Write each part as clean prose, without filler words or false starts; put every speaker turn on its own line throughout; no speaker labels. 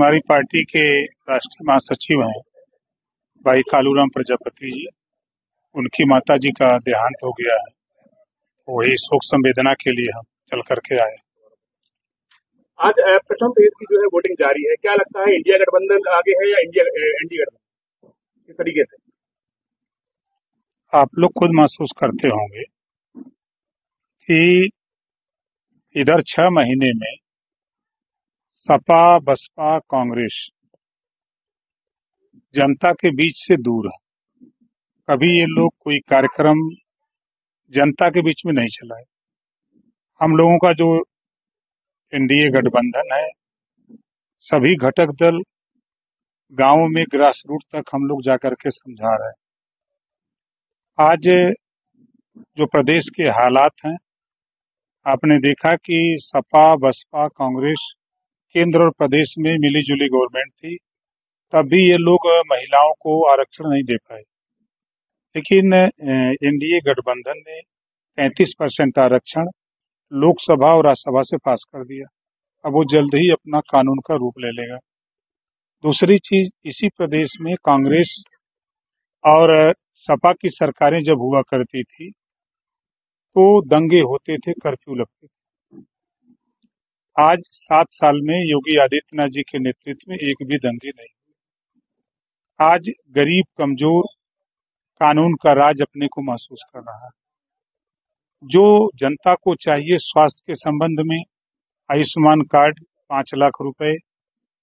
हमारी पार्टी के राष्ट्रीय महासचिव हैं भाई कालूराम प्रजापति जी। उनकी माता जी का देहांत हो गया है। वही शोक संवेदना के लिए हम चल करके आए।
आज प्रथम फेज की जो है वोटिंग जारी है, क्या लगता है इंडिया गठबंधन आगे है या इंडिया एनडीए गठबंधन, किस तरीके से?
आप लोग खुद महसूस करते होंगे कि इधर 6 महीने में सपा बसपा कांग्रेस जनता के बीच से दूर है। कभी ये लोग कोई कार्यक्रम जनता के बीच में नहीं चलाए। हम लोगों का जो एनडीए गठबंधन है, सभी घटक दल गांवों में ग्रास रूट तक हम लोग जाकर के समझा रहे हैं। आज जो प्रदेश के हालात हैं, आपने देखा कि सपा बसपा कांग्रेस केंद्र और प्रदेश में मिली जुली गवर्नमेंट थी, तब भी ये लोग महिलाओं को आरक्षण नहीं दे पाए। लेकिन एनडीए गठबंधन ने 33% आरक्षण लोकसभा और राज्यसभा से पास कर दिया। अब वो जल्द ही अपना कानून का रूप ले लेगा। दूसरी चीज, इसी प्रदेश में कांग्रेस और सपा की सरकारें जब हुआ करती थी तो दंगे होते थे, कर्फ्यू लगते थे। आज 7 साल में योगी आदित्यनाथ जी के नेतृत्व में एक भी दंगे नहीं। आज गरीब कमजोर कानून का राज अपने को महसूस कर रहा है। जो जनता को चाहिए स्वास्थ्य के संबंध में, आयुष्मान कार्ड 5 लाख रुपए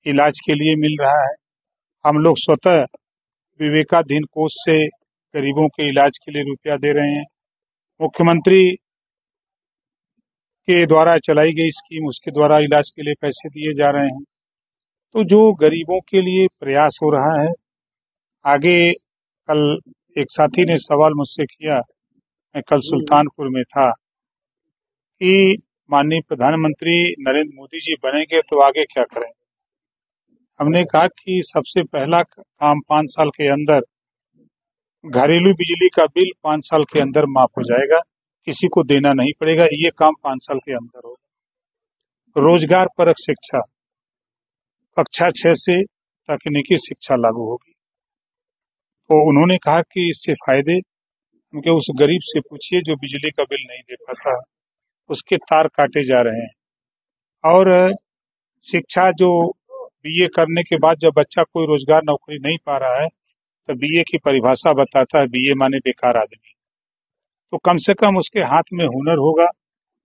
इलाज के लिए मिल रहा है। हम लोग स्वतः विवेकाधीन कोष से गरीबों के इलाज के लिए रुपया दे रहे हैं। मुख्यमंत्री के द्वारा चलाई गई स्कीम, उसके द्वारा इलाज के लिए पैसे दिए जा रहे हैं। तो जो गरीबों के लिए प्रयास हो रहा है आगे। कल एक साथी ने सवाल मुझसे किया, मैं कल सुल्तानपुर में था, कि माननीय प्रधानमंत्री नरेंद्र मोदी जी बनेंगे तो आगे क्या करेंगे। हमने कहा कि सबसे पहला काम 5 साल के अंदर घरेलू बिजली का बिल 5 साल के अंदर माफ हो जाएगा, किसी को देना नहीं पड़ेगा। ये काम 5 साल के अंदर होगा। रोजगार परक शिक्षा, कक्षा 6 से तकनीकी शिक्षा लागू होगी। तो उन्होंने कहा कि इससे फायदे, उनके उस गरीब से पूछिए जो बिजली का बिल नहीं दे पाता, उसके तार काटे जा रहे हैं। और शिक्षा जो बीए करने के बाद जब बच्चा कोई रोजगार नौकरी नहीं पा रहा है तो बीए की परिभाषा बताता है, बीए माने बेकार आदमी। तो कम से कम उसके हाथ में हुनर होगा।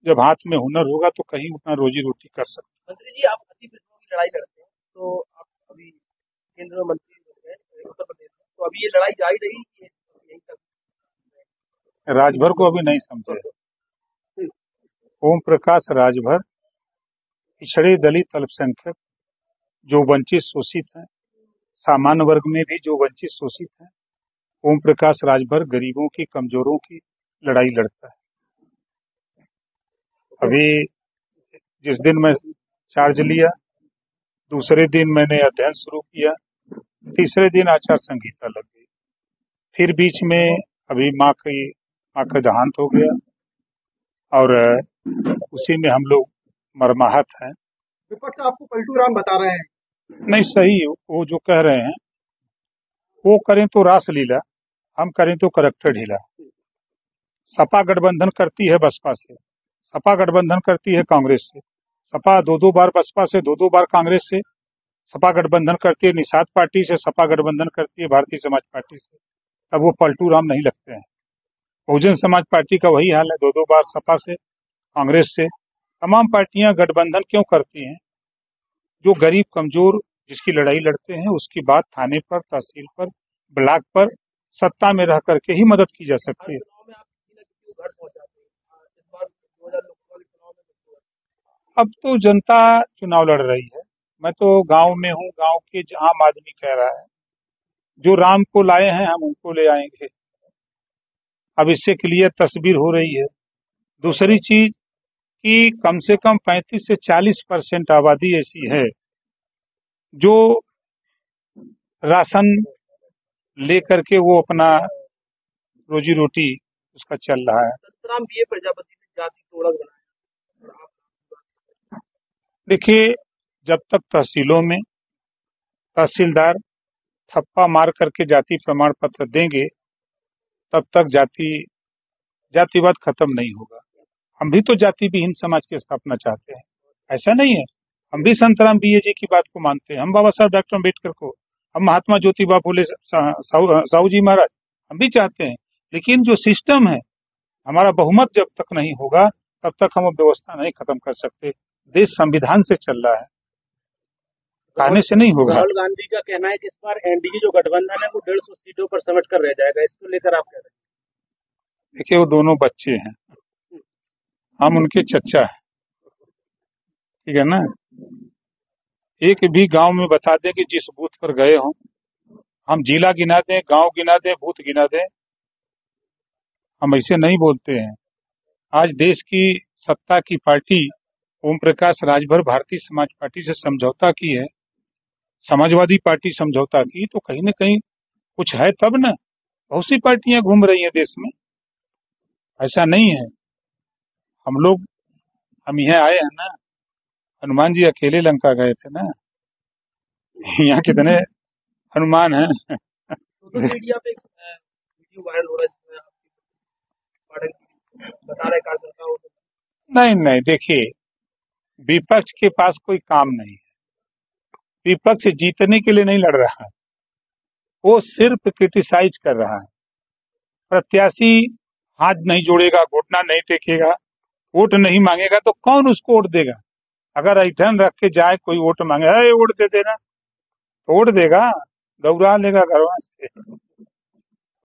जब हाथ में हुनर होगा तो कहीं अपना रोजी रोटी कर सकते।
मंत्री जी, आप अति पिछड़ों की लड़ाई लड़ते हैं, तो आप अभी केंद्रीय मंत्री हैं उत्तर प्रदेश में, तो अभी ये लड़ाई जारी रही कि यहीं तक?
राजभर को अभी नहीं समझे। ओम प्रकाश राजभर पिछड़े दलित अल्पसंख्यक जो वंचित शोषित हैं, सामान्य वर्ग में भी जो वंचित शोषित हैं, ओम प्रकाश राजभर गरीबों की कमजोरों की लड़ाई लड़ता है। अभी जिस दिन मैं चार्ज लिया, दूसरे दिन मैंने अध्ययन शुरू किया, तीसरे दिन आचार संहिता लग गई। फिर बीच में अभी माँ का देहांत हो गया और उसी में हम लोग मरमाहत हैं।
विपक्ष आपको पलटू राम बता रहे हैं।
नहीं, सही वो जो कह रहे हैं, वो करें तो रासलीला, हम करें तो करैक्टर ढीला। सपा गठबंधन करती है बसपा से, सपा गठबंधन करती है कांग्रेस से, सपा 2 बार बसपा से, 2 बार कांग्रेस से। सपा गठबंधन करती है निषाद पार्टी से, सपा गठबंधन करती है भारतीय समाज पार्टी से। तब वो पलटू राम नहीं लगते हैं। बहुजन समाज पार्टी का वही हाल है, 2 बार सपा से, कांग्रेस से। तमाम पार्टियां गठबंधन क्यों करती हैं? जो गरीब कमजोर जिसकी लड़ाई लड़ते हैं, उसकी बात थाने पर, तहसील पर, ब्लॉक पर सत्ता में रह करके ही मदद की जा सकती है। अब तो जनता चुनाव लड़ रही है। मैं तो गांव में हूँ, गांव के आम आदमी कह रहा है जो राम को लाए हैं हम उनको ले आएंगे। अब इससे क्लियर तस्वीर हो रही है। दूसरी चीज कि कम से कम 35 से 40% आबादी ऐसी है जो राशन लेकर के वो अपना रोजी रोटी उसका चल रहा है।
राम बीए प्रजापति ने जाति को अलग बनाया।
देखिए, जब तक तहसीलों में तहसीलदार ठप्पा मार करके जाति प्रमाण पत्र देंगे तब तक जातिवाद खत्म नहीं होगा। हम भी तो जाति विहीन समाज की स्थापना चाहते हैं, ऐसा नहीं है। हम भी संतराम बीए जी की बात को मानते हैं, हम बाबा साहब डॉक्टर अम्बेडकर को, हम महात्मा ज्योतिबा फुले साहू जी महाराज, हम भी चाहते हैं। लेकिन जो सिस्टम है, हमारा बहुमत जब तक नहीं होगा तब तक हम व्यवस्था नहीं खत्म कर सकते। देश संविधान से चल रहा है, कहने से नहीं होगा।
राहुल गांधी का कहना है कि इस बार एनडीए जो गठबंधन है वो 150 सीटों पर समेट कर रह जाएगा, इसको लेकर आप कह रहे हैं?
देखिए, वो दोनों बच्चे हैं, हम उनके चचा हैं, ठीक है ना। एक भी गांव में बता दें कि जिस बूथ पर गए हों, हम जिला गिना दें, गांव गिना दें, बूथ गिना दें, हम ऐसे नहीं बोलते हैं। आज देश की सत्ता की पार्टी ओम प्रकाश राजभर भारतीय समाज पार्टी से समझौता की है, समाजवादी पार्टी समझौता की, तो कहीं ना कहीं कुछ है तब ना। बहुत सी पार्टियां घूम रही हैं देश में, ऐसा नहीं है। हम यहाँ आए हैं ना, हनुमान जी अकेले लंका गए थे ना, यहाँ कितने हनुमान हैं।
सोशल मीडिया पे वीडियो वायरल हो रहा है जिसमें आपकी पार्टी बता रहे कार्यकर्ताओं को।
नहीं, देखिए, विपक्ष के पास कोई काम नहीं है। विपक्ष जीतने के लिए नहीं लड़ रहा है, वो सिर्फ क्रिटिसाइज कर रहा है। प्रत्याशी हाथ नहीं जोड़ेगा, घुटना नहीं टेकेगा, वोट नहीं मांगेगा तो कौन उसको वोट देगा। अगर ऐठन रख के जाए कोई वोट मांगे, वोट दे देना, तो वोट देगा, दौड़ा लेगा घरवा से।